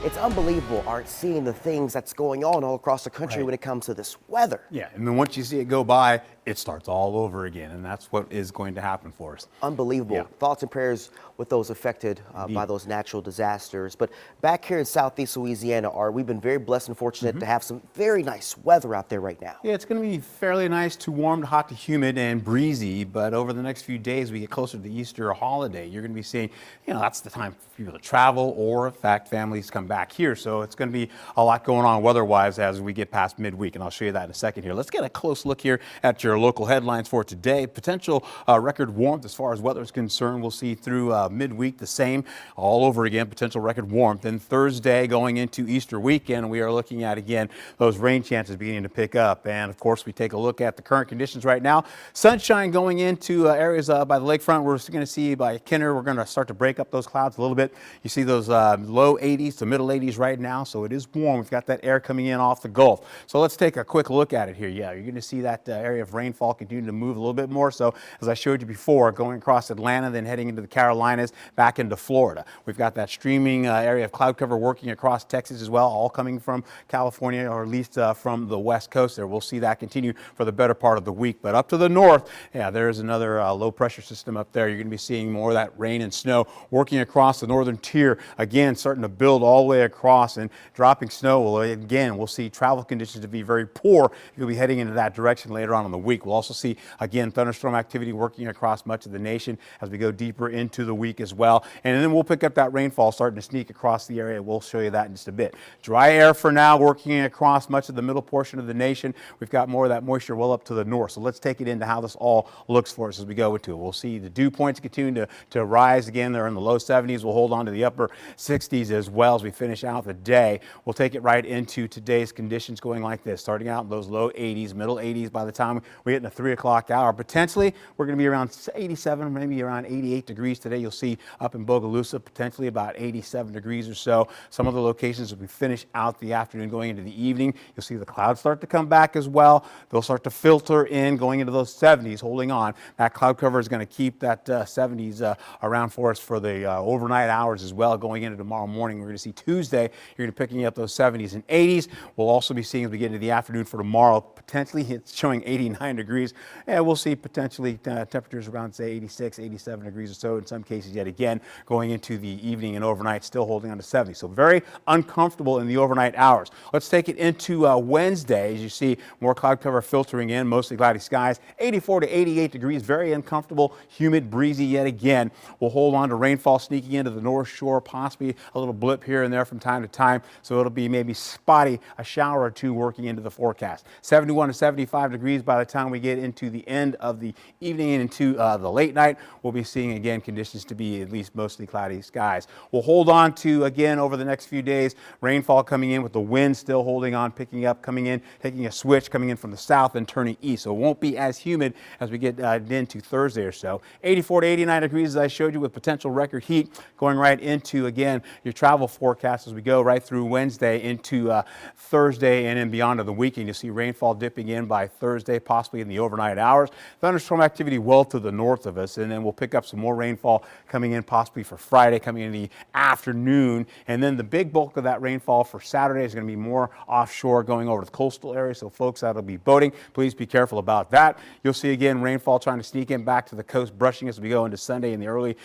It's unbelievable, Art, seeing the things that's going on all across the country when it comes to this weather. Yeah, and then once you see it go by, it starts all over again, and that's what is going to happen for us. Unbelievable. Yeah. Thoughts and prayers with those affected by those natural disasters. But back here in Southeast Louisiana, Art, we've been very blessed and fortunate to have some very nice weather out there right now. Yeah, it's going to be fairly nice to warm to hot to humid and breezy, but over the next few days, we get closer to the Easter holiday. You're going to be seeing, that's the time for people to travel or, in fact, families come back here. So it's going to be a lot going on weather-wise as we get past midweek, and I'll show you that in a second here. Let's get a close look here at your local headlines for today. Potential record warmth as far as weather is concerned. We'll see through midweek the same all over again, potential record warmth. Then Thursday going into Easter weekend, we are looking at, again, those rain chances beginning to pick up. And, of course, we take a look at the current conditions right now. Sunshine going into areas by the lakefront. We're going to see by Kenner, we're going to start to break up those clouds a little bit. You see those low 80s to middle 80s right now, so it is warm. We've got that air coming in off the Gulf. So let's take a quick look at it here. Yeah, you're going to see that area of rainfall continue to move a little bit more. So as I showed you before, going across Atlanta, then heading into the Carolinas, back into Florida. We've got that streaming area of cloud cover working across Texas as well, all coming from California, or at least from the west coast there. We'll see that continue for the better part of the week. But up to the north, yeah, there's another low pressure system up there. You're going to be seeing more of that rain and snow working across the northern tier, again starting to build all the way across and dropping snow. Well, again, we'll see travel conditions to be very poor. You'll be heading into that direction later on in the week. We'll also see, again, thunderstorm activity working across much of the nation as we go deeper into the week as well. And then we'll pick up that rainfall starting to sneak across the area. We'll show you that in just a bit. Dry air for now working across much of the middle portion of the nation. We've got more of that moisture well up to the north. So let's take it into how this all looks for us as we go into it. We'll see the dew points continue to rise again. They're in the low 70s. We'll hold on to the upper 60s as well as we finish out the day. We'll take it right into today's conditions going like this, starting out in those low 80s, middle 80s by the time we get in the 3 o'clock hour. Potentially, we're going to be around 87, maybe around 88 degrees today. You'll see up in Bogalusa, potentially about 87 degrees or so. Some of the locations as we finish out the afternoon going into the evening, you'll see the clouds start to come back as well. They'll start to filter in going into those 70s, holding on. That cloud cover is going to keep that 70s around for us for the overnight hours as well. Going into tomorrow morning, we're going to see Tuesday, you're going to be picking up those 70s and 80s. We'll also be seeing as we get into the afternoon for tomorrow, potentially it's showing 89 degrees. And we'll see potentially temperatures around, say, 86, 87 degrees or so in some cases yet again going into the evening and overnight, still holding on to 70. So very uncomfortable in the overnight hours. Let's take it into Wednesday. As you see, more cloud cover filtering in, mostly cloudy skies, 84 to 88 degrees, very uncomfortable, humid, breezy yet again. We'll hold on to rainfall sneaking into the North Shore, possibly a little blip here and there from time to time. So it'll be maybe spotty, a shower or two working into the forecast. 71 to 75 degrees by the time we get into the end of the evening and into the late night. We'll be seeing again conditions to be at least mostly cloudy skies. We'll hold on to, again, over the next few days, rainfall coming in with the wind still holding on, picking up, coming in, taking a switch, coming in from the south and turning east. So it won't be as humid as we get into Thursday or so. 84 to 89 degrees as I showed you with potential record heat going right into, again, your travel forecast as we go right through Wednesday into Thursday and then beyond of the weekend. You'll see rainfall dipping in by Thursday, possibly in the overnight hours. Thunderstorm activity well to the north of us, and then we'll pick up some more rainfall coming in possibly for Friday, coming in the afternoon. And then the big bulk of that rainfall for Saturday is going to be more offshore going over to the coastal area. So folks that'll be boating, please be careful about that. You'll see again rainfall trying to sneak in back to the coast, brushing as we go into Sunday in the early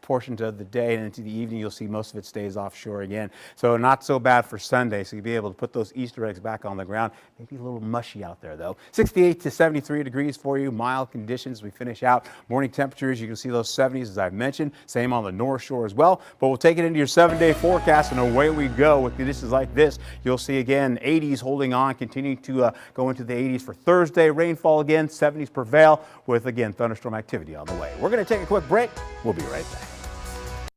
portions of the day, and into the evening you'll see most of it stays offshore again. So not so bad for Sunday. So you'll be able to put those Easter eggs back on the ground. Maybe a little mushy out there though. 68 to 73 degrees for you. Mild conditions as we finish out. Morning temperatures, you can see those 70s as I've mentioned. Same on the North Shore as well. But we'll take it into your 7-day forecast and away we go with conditions like this. You'll see again 80s holding on, continuing to go into the 80s for Thursday. Rainfall again, 70s prevail with again thunderstorm activity on the way. We're going to take a quick break. We'll be right back.